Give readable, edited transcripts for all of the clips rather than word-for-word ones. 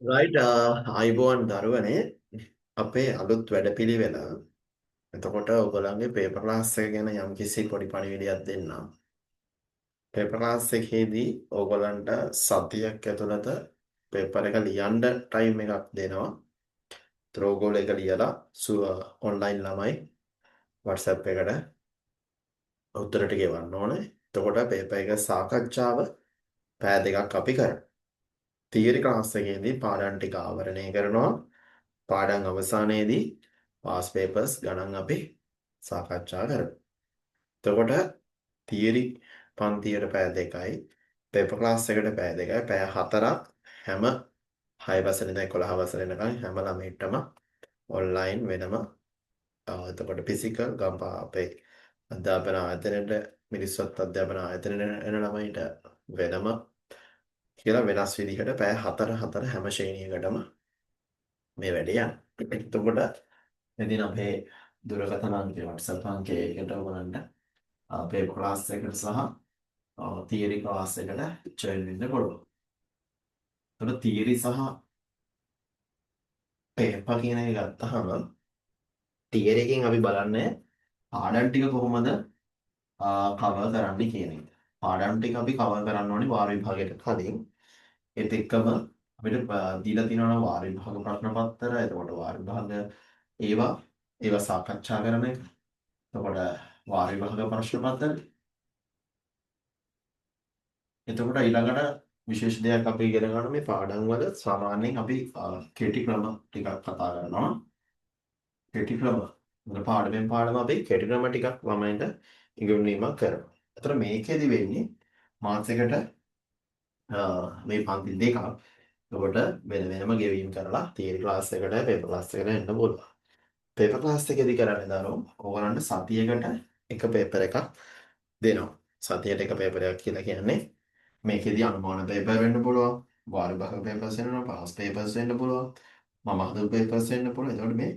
Right අයිබෝන් දරුවනේ අපේ අලුත් වැඩපිළිවෙල. එතකොට ඔයගොල්ලන්ගේ පේපර් ක්ලාස් එක ගැන යම්කිසි පොඩි පණිවිඩයක් දෙන්නම්. පේපර් ක්ලාස් එකේදී ඔයගොල්ලන්ට සතියක් ඇතුළත පේපර් එක ලියන්න ටයිම් එකක් දෙනවා. ඒතර ඔයගොල්ලෝ ඒක ලියලා ඔන්ලයින් ළමයි WhatsApp එකට උත්තර ටික ගෙවන්න ඕනේ. එතකොට පේපර් එක සාකච්ඡාව පැය දෙකක් අපි කරමු. තියරි ක්ලාස් එකේදී පාඩම් ටික ආවරණය කරනවා. පාඩම් අවසානයේදී පාස් පේපර්ස් ගණන් අපි සාකච්ඡා කරමු. එතකොට තියරි පන්තියට පැය දෙකයි, පේපර් ක්ලාස් එකට පැය දෙකයි, පැය හතරක් හැම 6 වසරේ ඉඳන් 11 වසර වෙනකන් හැම ළමයිටම ඔන්ලයින් වෙනම. එතකොට ෆිසිකල් ගම්පහ අපේ අධ්‍යාපන ආයතනයට මිනිස්සුත් අධ්‍යාපන ආයතනයට එන ළමයිට වෙනම කියලා වෙනස් විදිහට පැය 4 හැම ශ්‍රේණියකටම මේ වැඩේ යනවා. එතකොට ඉතින් අපේ දුරකථන අංකය WhatsApp අංකයකට ඔයගලන්ට අපේ ක්ලාස් එකට සහ තියරි ක්ලාස් එකට ජොයින් වෙන්න පුළුවන්. එතකොට තියරි සහ පේපර් කියන එක ගත්තාම තියරි එකෙන් අපි බලන්නේ පාඩම් ටික කොහොමද කවර් කරන්න කියන එක. පාඩම් ටික අපි කවර් කරන්න ඕනේ වාර විභාගයට කලින්. ඒත් එක්කම අපිට දීලා තියෙනවා වාර විභාග ප්‍රශ්න පත්‍ර. එතකොට වාර විභාග ඒවා සාකච්ඡා කරන එක. එතකොට වාර විභාග ප්‍රශ්න පත්‍ර. එතකොට ඊළඟට විශේෂ දෙයක් අපි ඉගෙන ගන්න මේ පාඩම් වල සාමාන්‍යයෙන් අපි කෙටි ක්‍රම ටිකක් කතා කරනවා. කෙටි ක්‍රම. මොකද පාඩමෙන් පාඩම අපි කෙටි ක්‍රම ටිකක් ළමයින්ට ඉගෙනීමක් කරනවා. ඒතර මේකෙදි වෙන්නේ මාසෙකට මේ පන්ති දෙකක්. එතකොට වෙන වෙනම ගෙවීම් කරලා තියරි ක්ලාස් එකට පේපර් ක්ලාස් එකට එන්න පුළුවන්. පේපර් ක්ලාස් එකේදී කරන්නේ දරුවෝ ඕගලන්ට සතියකට එක පේපර් එකක් දෙනවා. සතියට එක පේපර් එකක් කියලා කියන්නේ මේකෙදී අනුමාන පේපර් වෙන්න පුළුවන්, වාර විභාග පේපර්ස් වෙනවා, පාස් පේපර්ස් වෙන්න පුළුවන්, මම හදපු පේපර්ස් වෙන්න පුළුවන්. එතකොට මේ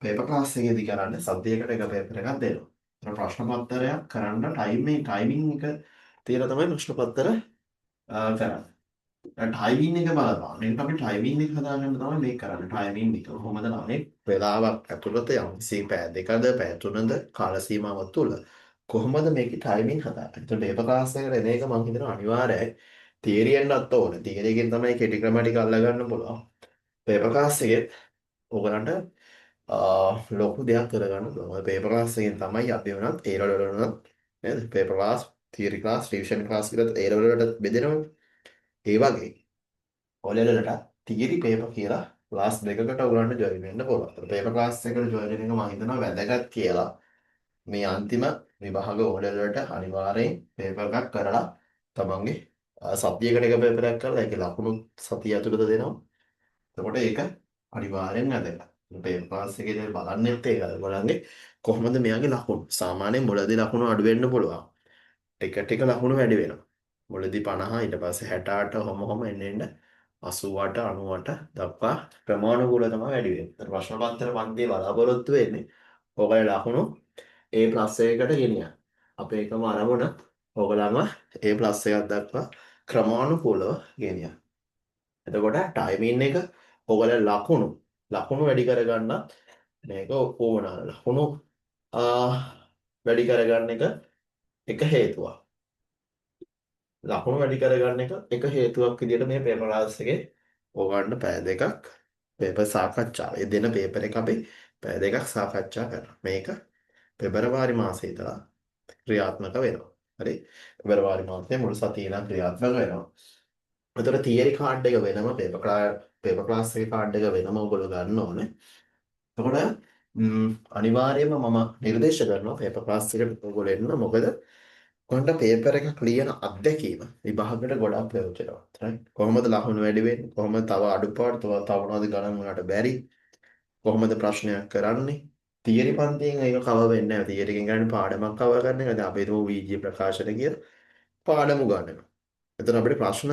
පේපර් ක්ලාස් එකේදී කරන්නේ සතියකට එක පේපර් එකක් දෙනවා. ඒතර ප්‍රශ්න පත්‍රයක් කරන්න ටයිමින් එක තියලා තමයි ප්‍රශ්න පත්‍ර කරන්නේ. ටයිමින් එක බලපාන. එතකොට අපි ටයිමින් එක හදාගන්න තමයි මේක කරන්නේ. ටයිමින් එක කොහොමද ළමයි වෙලාවක් ඇතුළත යම්කිසි පැය දෙකද පැය තුනද කාල සීමාවක් තුළ කොහොමද මේකේ ටයිමින් හදාගන්නේ. එතකොට පේපර් ක්ලාස් එකට එන එක මම හිතනවා අනිවාර්යයි. තියරියෙන්වත් ඕනේ. තියරියකින් තමයි කෙටි ක්‍රම ටික අල්ලගන්න පුළුවන්. පේපර් ක්ලාස් එකෙත් ඔයගලන්ට ලොකු දෙයක් කරගන්න පුළුවන්. පේපර් ක්ලාස් එකෙන් තමයි අපි වුණත් ඒ ලෙවල් වල වුණත් නේද? Paper class, theory class, revision class කියලා ඒ ලෙවල් වලට බෙදෙනවනේ. ඒ වගේ ඔය ලෙවල් වලට තියරි පේපර් කියලා ක්ලාස් දෙකකට ඔයගලන්ට ජොයින් වෙන්න පුළුවන්. පේපර් ක්ලාස් එකට ජොයින් වෙන එක මම හිතනවා වැදගත් කියලා. මේ අන්තිම විභාග ඕඩර් වලට අනිවාර්යෙන් පේපර් එකක් කරලා තමන්ගේ සතියකට එක පේපර් එකක් කරලා ඒකේ ලකුණු සතිය ඇතුළත දෙනවා. එතකොට ඒක අනිවාර්යෙන් වැදගත්. පේපර් ක්ලාස් එකේදී බලන්නෙත් ඒක. ඔයගොල්ලන්ගේ කොහොමද මෙයාගේ ලකුණු? සාමාන්‍යයෙන් මුලදී ලකුණු අඩු වෙන්න පුළුවන්. ටික ටික ලකුණු වැඩි වෙනවා. මුලදී 50 ඊට පස්සේ 68 ඔහොම එන්න එන්න 88 90ට දක්වා ක්‍රමානුකූලව තමයි වැඩි වෙන්නේ. ප්‍රශ්න පත්‍ර පන්තියේ බලාපොරොත්තු වෙන්නේ ඔයගොල්ලෝ ලකුණු A+එකකට ගෙනියන්න. අපේ එකම අරමුණ ඔයගොල්ලන්ව A+එකක් දක්වා ක්‍රමානුකූලව ගෙනියන්න. එතකොට ටයිමින් එක ඔයගොල්ලෝ ලකුණු වැඩි කරගන්න මේක ඕවනා ලකුණු වැඩි කරගන්න එක හේතුවක්. ලකුණු වැඩි කරගන්න එක හේතුවක් විදිහට මේ පේපර් ක්ලාස් එකේ ඕගන්න පැය දෙකක් පේපර් සාකච්ඡාව. ඒ දෙන පේපර් එක අපි පැය දෙකක් සාකච්ඡා කරනවා. මේක පෙබරවාරි මාසයේ ඉඳලා ක්‍රියාත්මක වෙනවා. හරි. පෙබරවාරි මාසයේ මුල් සතියේ ඉඳන් ක්‍රියාත්මක වෙනවා. එතකොට තියරි කාඩ් එක වෙනම පේපර් ක්ලාස් එකේ කාඩ් එක වෙනම ඔයගොල්ලෝ ගන්න ඕනේ. එතකොට අනිවාර්යයෙන්ම මම නිර්දේශ කරනවා පේපර් ක්ලාස් එකට ඔයගොල්ලෝ එන්න. මොකද ඔයගොල්ලන්ට පේපර් එකක් ලියන අත්දැකීම විභාගයට ගොඩක් ප්‍රයෝජනවත්. right? කොහොමද ලකුණු වැඩි වෙන්නේ? කොහොමද තව අඩුපාඩු තව මොනවද ගණන් වලට බැරි? කොහොමද ප්‍රශ්නයක් කරන්නේ? තියරි පන්තියෙන් ඒක කවර් වෙන්නේ නැහැ. තියරි එකෙන් කරන්නේ පාඩමක් කවර් කරන එක. දැන් අපි හිතමු VG ප්‍රකාශන කියලා පාඩම උගන්වනවා. එතන අපිට ප්‍රශ්න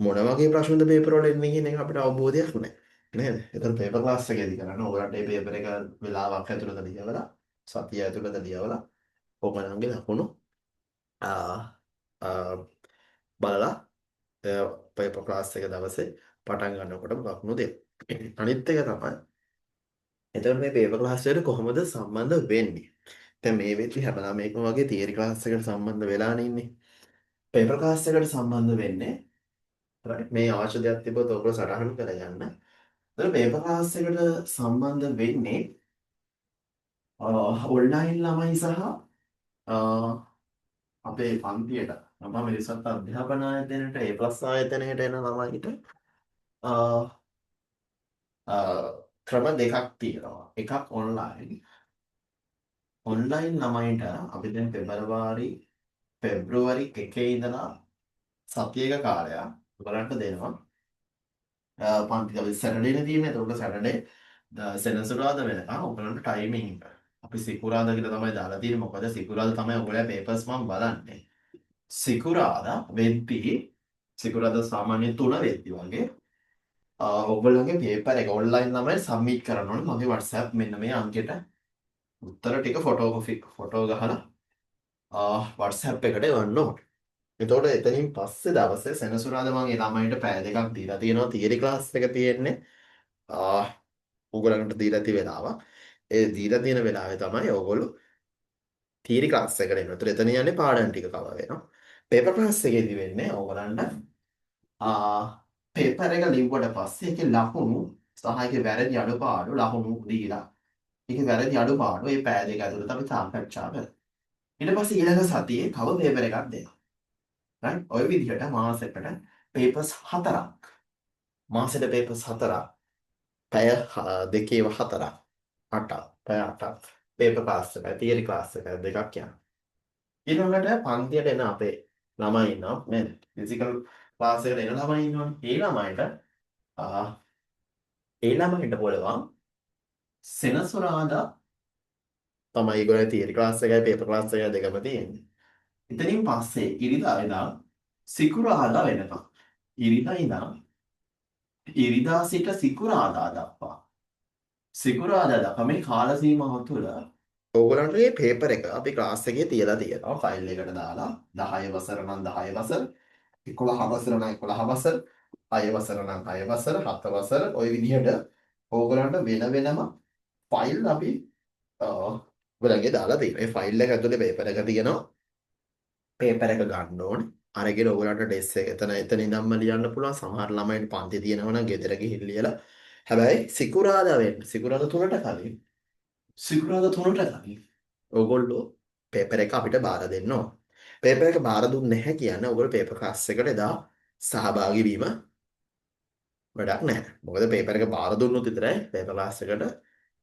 මොන වගේ ප්‍රශ්නද පේපර් වල එන්නේ කියන එක අපිට අවබෝධයක් නැහැ. නේද? එතන පේපර් ක්ලාස් එකේදී කරන්න ඕගලන්ට මේ පේපර් එක වෙලාවක් ඇතුළත ලියවලා සතිය ඇතුළත ලියවලා ඕගලන්ගේ ලකුණු ආ ආ බලලා පේපර් ක්ලාස් එක දවසේ පටන් ගන්නකොටම ලකුණු දෙනවා. අනිත් එක තමයි එතකොට මේ පේපර් ක්ලාස් වලට කොහොමද සම්බන්ධ වෙන්නේ? දැන් මේ වෙද්දි හැමදාම මේකම වගේ තියරි ක්ලාස් එකට සම්බන්ධ වෙලානේ ඉන්නේ. පේපර් ක්ලාස් එකට සම්බන්ධ වෙන්නේ right මේ අවශ්‍ය දෙයක් තිබ්බොත් ඔයගොල්ලෝ සටහන් කරගන්න. එතකොට පේපර් ක්ලාස් එකට සම්බන්ධ වෙන්නේ ඔන්ලයින් ළමයි සහ අපේ පන්තියට මම මිනිස්සුන්ට අධ්‍යාපන ආයතනයට A+ ආයතනයට එන ළමයිට අ, අ, ක්‍රම දෙකක් තියෙනවා. එකක් ඔන්ලයින් ළමයිට අපි දැන් පෙබ්‍රුවරි 1 ඉඳලා සතියක කාලයක් ඔයගලන්ට දෙනවා. පන්ති අපි සැටර්ඩේනේ තියෙන්නේ. එතකොට සැටර්ඩේ සෙනසුරාදා වෙනකම් ඔයගලන්ට ටයිමින් එක. අපි සිකුරාදා කියලා තමයි දාලා තියෙන්නේ. මොකද සිකුරාදා තමයි ඔයගොල්ලෝ පේපර්ස් මම බලන්නේ. සිකුරාදා වෙද්දී සිකුරාදා සාමාන්‍ය 3 වෙද්දී වගේ ඔයගොල්ලන්ගේ පේපර් එක ඔන්ලයින් ළමයි සබ්මිට් කරන්න ඕනේ. මගේ WhatsApp මෙන්න මේ අංකෙට උත්තර ටික ෆොටෝ ගහලා WhatsApp එකට එවන්න ඕනේ. එතකොට එතනින් පස්සේ දවසේ සෙනසුරාදා මම ඒ ළමයින්ට පැය දෙකක් දීලා තියෙනවා. තියරි ක්ලාස් එක තියෙන්නේ. ඔයගොල්ලන්ට දීලා තියෙන වෙලාව. ඒ දීලා තියෙන වෙලාවේ තමයි ඔයගොල්ලෝ තියරි ක්ලාස් එකට එනවා. ඒතර එතන යන්නේ පාඩම් ටික කවර් වෙනවා. පේපර් ක්ලාස් එකේදී වෙන්නේ ඕගලන්ට පේපර් එක ලිව්වට පස්සේ ඒකේ ලකුණු සහ ඒකේ වැරදි අඩුපාඩු ලකුණු දීලා ඒකේ වැරදි අඩුපාඩු මේ පෑ දෙක ඇතුළත අපි සාකච්ඡා කරනවා. ඊට පස්සේ ඊළඟ සතියේ කව පේපර් එකක් දෙනවා. right ඔය විදිහට මාසෙකට පේපර්ස් 4ක් මාසෙට පේපර්ස් 4ක් පැය දෙකේව 4ක් 8ක් පැය 8ක් පේපර් ක්ලාස් එකයි තියරි ක්ලාස් එකයි දෙකක් යනවා. ඊළඟට පන්තියට එන අපේ ළමයි ඉන්නවා නේද? ෆිසිකල් ක්ලාස් එකට එන ළමයි ඉන්නවනේ. ඒ ළමයින්ට පුළුවන් සෙනසුරාදා තමයි ඒගොල්ලෝ තියරි ක්ලාස් එකයි පේපර් ක්ලාස් එකයි දෙකම තියෙන්නේ. එතනින් පස්සේ ඉරිදා ඉඳන් සිකුරාදා වෙනකම් ඉරිදා සිට සිකුරාදා දක්වා සිකුරාදා දක්වා මේ කාල සීමාව තුළ ඕගොල්ලන්ගේ පේපර් එක අපි ක්ලාස් එකේ තියලා තියෙනවා ෆයිල් එකට දාලා 10 වසර නම් 10 වසර 11 වසර නම් 11 වසර 6 වසර නම් 6 වසර 7 වසර ওই විදිහට ඕගොල්ලන්ට වෙනම ෆයිල් අපි ඔයගොල්ලන්ගේ දාලා තියෙනවා. ඒ ෆයිල් එක ඇතුලේ පේපර් එක තියෙනවා. පේපර් එක ගන්න ඕනේ. අරගෙන ඔයගොල්ලන්ට ඩෙස්ක් එක එතන ඉඳන්ම ලියන්න පුළුවන්. සමහර ළමයින්ට පන්ති තියෙනවා නම් ගෙදර ගිහින් ලියලා. හැබැයි සිකුරාදා 3ට කලින් ඔයගොල්ලෝ පේපර් එක අපිට බාර දෙන්න ඕන. පේපර් එක බාර දුන්නේ නැහැ කියන්නේ ඔයගොල්ලෝ පේපර් ක්ලාස් එකට එදා සහභාගී වීම වැඩක් නැහැ. මොකද පේපර් එක බාර දුන්නොත් විතරයි පේපර් ක්ලාස් එකට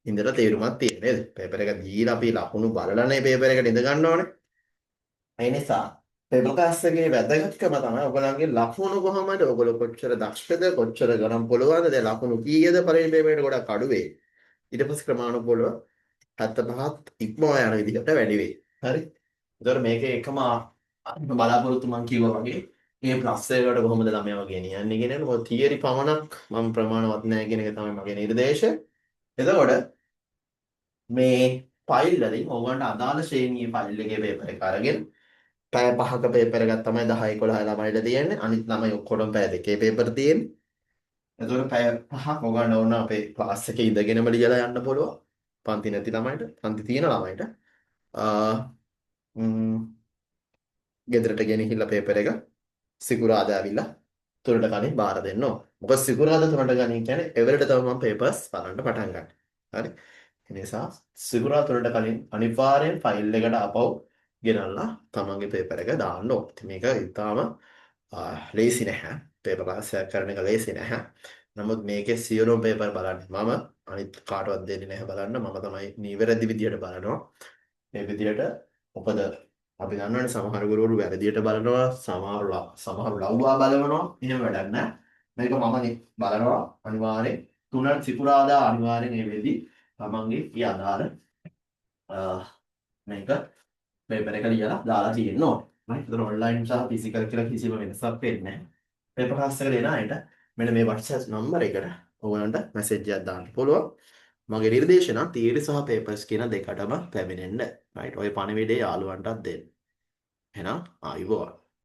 ඉඳලා තේරුමක් තියෙන්නේ නේද? පේපර් එක දීලා අපි ලකුණු බලලානේ පේපර් එකට ඉඳ ගන්න ඕනේ. ඒ නිසා පේපර් ක්ලාස් එකේ වැදගත්කම තමයි ඔයගොල්ලන්ගේ ලකුණු කොහමද? ඔයගොල්ලෝ කොච්චර දක්ෂද? කොච්චර ගණන් පොළවද? දැන් ලකුණු කීයද පළවෙනි පේපරේට ගොඩක් අඩු වෙයි. ඊට පස්සේ ක්‍රමානුකූලව 75ත් ඉක්මවා යන විදිහට වැඩි වෙයි. හරි? ඒතකොට මේකේ එකම බලාපොරොත්තු මම කිව්වා වගේ මේ ප්ලස් එකකට කොහොමද ළමයාව ගෙනියන්නේ කියන එක. මොකද තියරි පමණක් මම ප්‍රමාණවත් නැහැ කියන එක තමයි මගේ නිර්දේශය. එතකොට මේ ෆයිල් වලින් ඕගොල්ලන්ට අදාළ ශ්‍රේණියේ ෆයිල් එකේ පේපර් එක අරගෙන පැය 5ක පේපර් එකක් තමයි 10 11 ළමයිට තියෙන්නේ. අනිත් ළමයි ඔක්කොටම පැය දෙකේ පේපර් තියෙන්නේ. එතකොට පැය 5ක් ඔයගොල්ලන්ට ඕන අපේ ක්ලාස් එකේ ඉඳගෙනම ලියලා යන්න පුළුවන්. පන්ති නැති ළමයිට, පන්ති තියෙන ළමයිට ගෙදරට ගෙනහිල්ලා පේපර් එක සිකුරාදා ඇවිල්ලා 3ට කලින් බාර දෙන්න ඕන. මොකද සිකුරාදා 3ට ගනින් කියන්නේ එවලට තමයි මම පේපර්ස් බලන්න පටන් ගන්න. හරි? ඒ නිසා සිකුරාදා 3ට කලින් අනිවාර්යෙන් ෆයිල් එකට ආපහු ගෙනල්ලා තමන්ගේ පේපර් එක දාන්න ඕන. ඉතින් මේක ඉතාලම ලේසි නැහැ. පේපර් ක්ලාස් එක කරන එක ලේසි නැහැ. නමුත් මේකේ සියලුම පේපර් බලන්නේ මම අනිත් කාටවත් දෙන්නේ නැහැ බලන්න. මම තමයි නිවැරදි විදියට බලනවා. මේ විදියට මොකද අපි දන්නවනේ සමහර ගුරුවරු වැරදියට බලනවා, සමහරු ලව්වා බලනවා. එහෙම වැඩක් නැහැ. මේක මම බලනවා අනිවාර්යෙන් 3 සිකුරාදා අනිවාර්යෙන් මේ වෙලෙදි තමන්ගේ ඊ අදාළ මේක පේපර් එක ලියලා දාලා තියෙන්න ඕනේ. right? ඒතර ඔන්ලයින් සහ ෆිසිකල් කියලා කිසිම වෙනසක් වෙන්නේ නැහැ. පේපර් ක්ලාස් එකට එන අයට මෙන්න මේ WhatsApp නම්බර් එකට ඔයගලන්ට මැසේජ් එකක් දාන්න පුළුවන්. මගේ නිර්දේශ නම් තියරි සහ පේපර්ස් කියන දෙකටම පැමිණෙන්න. right? ඔය පණිවිඩය යාළුවන්ටත් දෙන්න. එහෙනම් ආයුබෝවන්.